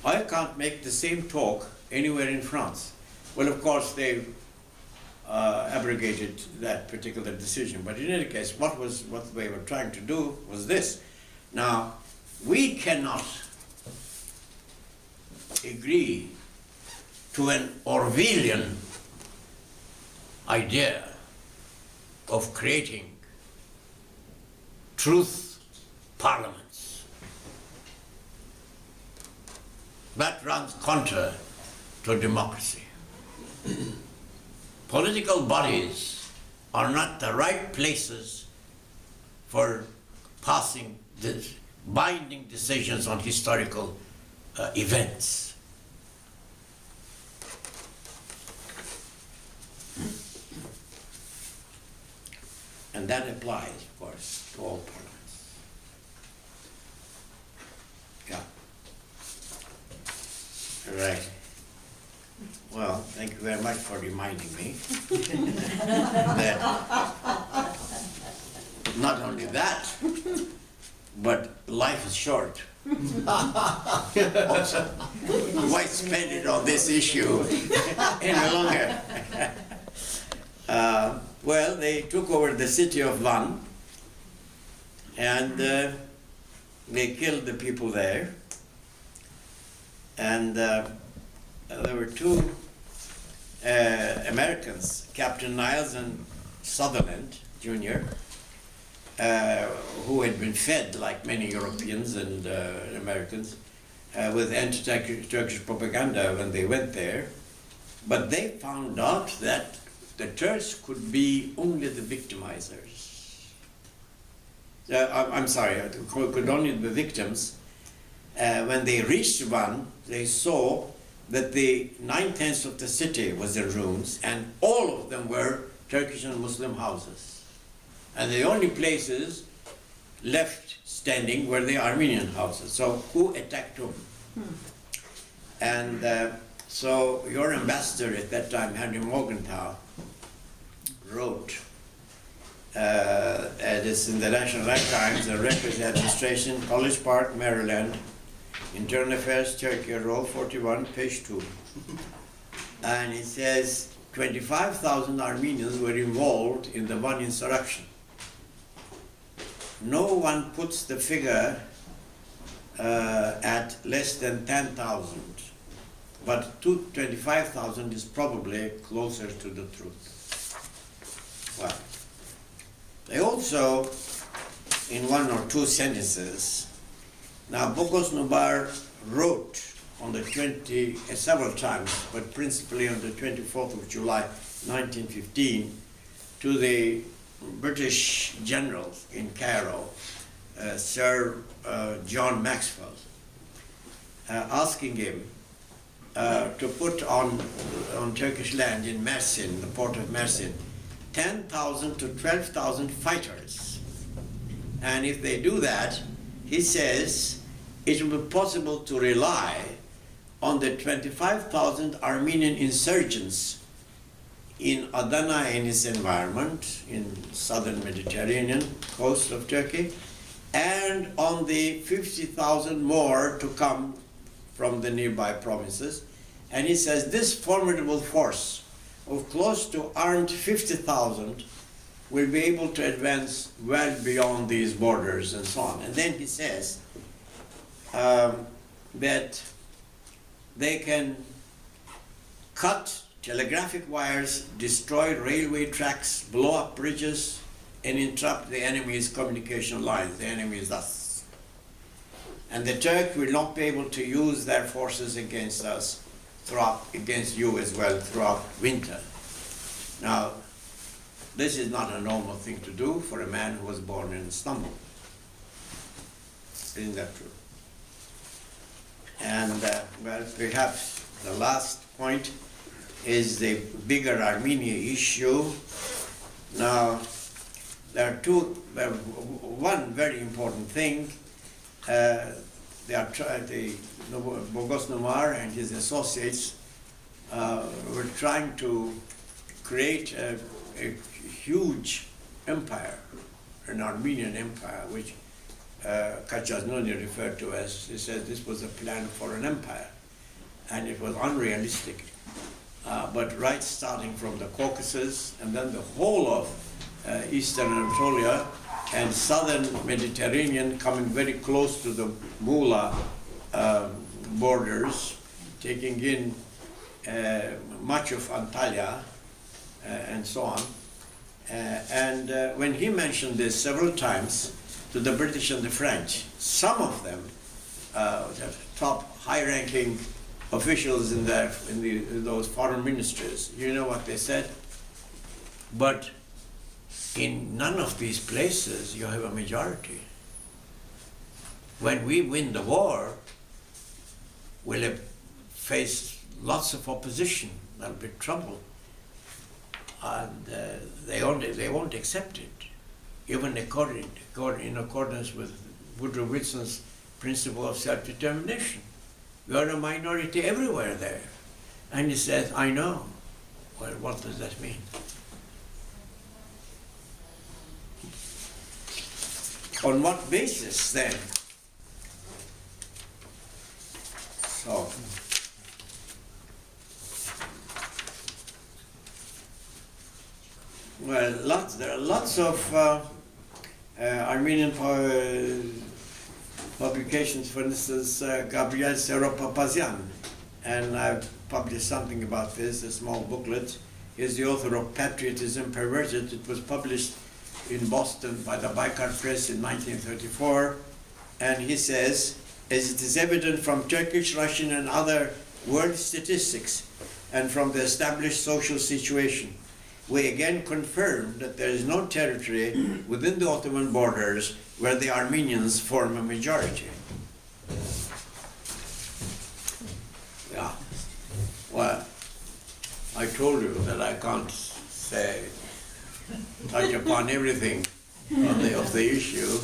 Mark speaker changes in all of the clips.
Speaker 1: I can't make the same talk anywhere in France. Well, of course, they abrogated that particular decision. But in any case, what they were trying to do was this. Now, we cannot agree to an Orwellian idea of creating truth parliaments. That runs counter to democracy. Political bodies are not the right places for passing binding decisions on historical events. And that applies, of course, to all parliaments. Yeah. Right. Well, thank you very much for reminding me that not only that, but life is short. Also, why spend it on this issue any longer? Well, they took over the city of Van, and they killed the people there. And there were two Americans, Captain Niles and Sutherland, Jr., who had been fed, like many Europeans and Americans, with anti-Turkish propaganda when they went there. But they found out that the Turks could be only the victimizers. I'm sorry, could only be the victims. When they reached Van, they saw that the 9/10 of the city was in ruins, and all of them were Turkish and Muslim houses. And the only places left standing were the Armenian houses. So who attacked whom? And so your ambassador at that time, Henry Morgenthau, wrote, it's in the National Archives, the Records Administration, College Park, Maryland, Internal Affairs, Turkey, roll 41, page 2. And it says 25,000 Armenians were involved in the Van insurrection. No one puts the figure at less than 10,000, but 25,000 is probably closer to the truth. Well, they also, in one or two sentences, now Boghos Nubar wrote on the several times, but principally on the 24th of July, 1915, to the British generals in Cairo, Sir John Maxwell, asking him to put on Turkish land in Mersin, the port of Mersin, 10,000 to 12,000 fighters. And if they do that, he says, it will be possible to rely on the 25,000 Armenian insurgents in Adana and its environment, in southern Mediterranean coast of Turkey, and on the 50,000 more to come from the nearby provinces. And he says this formidable force of close to armed 50,000 will be able to advance well beyond these borders and so on. And then he says that they can cut telegraphic wires, destroy railway tracks, blow up bridges, and interrupt the enemy's communication lines. The enemy is us. And the Turk will not be able to use their forces against us, against you as well, throughout winter. Now, this is not a normal thing to do for a man who was born in Istanbul. Isn't that true? And, well, perhaps the last point is the bigger Armenia issue. Now, there are one very important thing. Boghos Nubar and his associates were trying to create a huge empire, an Armenian empire, which Kachaznuni referred to as, he said this was a plan for an empire, and it was unrealistic. But right starting from the Caucasus, and then the whole of eastern Anatolia and southern Mediterranean, coming very close to the Mula borders, taking in much of Antalya and so on. When he mentioned this several times to the British and the French, some of them, the top high-ranking officials in those foreign ministries, you know what they said? But in none of these places you have a majority. When we win the war, we'll have faced lots of opposition. There'll be trouble, and they won't accept it, even in accordance with Woodrow Wilson's principle of self-determination. We are a minority everywhere there. And he says, I know. Well, what does that mean? On what basis then? So, well, there are lots of Armenian publications, for instance, Gabriel Seropapazyan, and I've published something about this, a small booklet. He's the author of Patriotism Perverted. It was published in Boston by the Baykar Press in 1934, and he says, as it is evident from Turkish, Russian, and other world statistics, and from the established social situation, we again confirm that there is no territory within the Ottoman borders where the Armenians form a majority. Yeah. Well, I told you that I can't touch upon everything of the issue,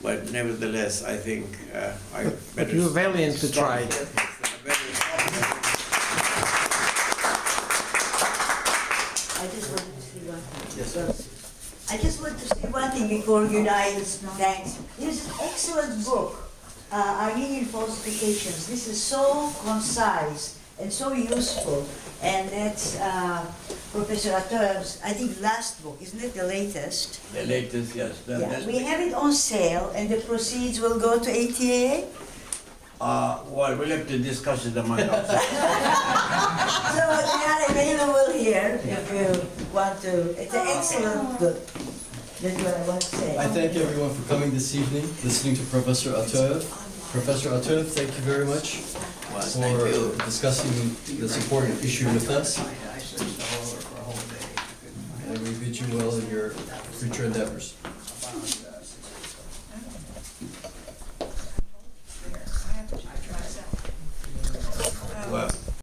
Speaker 1: but nevertheless, I think I better.
Speaker 2: But you're valiant to try.
Speaker 3: I just want to say one thing before Günay's thanks. This is an excellent book, Armenian Falsifications. This is so concise and so useful. And that's Professor Ataov's, I think, last book. Isn't it the latest?
Speaker 1: The latest, yes.
Speaker 3: Yeah. We have it on sale, and the proceeds will go to ATAA.
Speaker 1: Well, we'll have to discuss it among ourselves.
Speaker 3: So they are available here if you want to. It's an excellent book. That's what I want to say.
Speaker 4: I thank everyone for coming this evening, listening to Professor Ataov. Professor Ataov, thank you very much for discussing this important issue with us. And we bid you well in your future endeavors.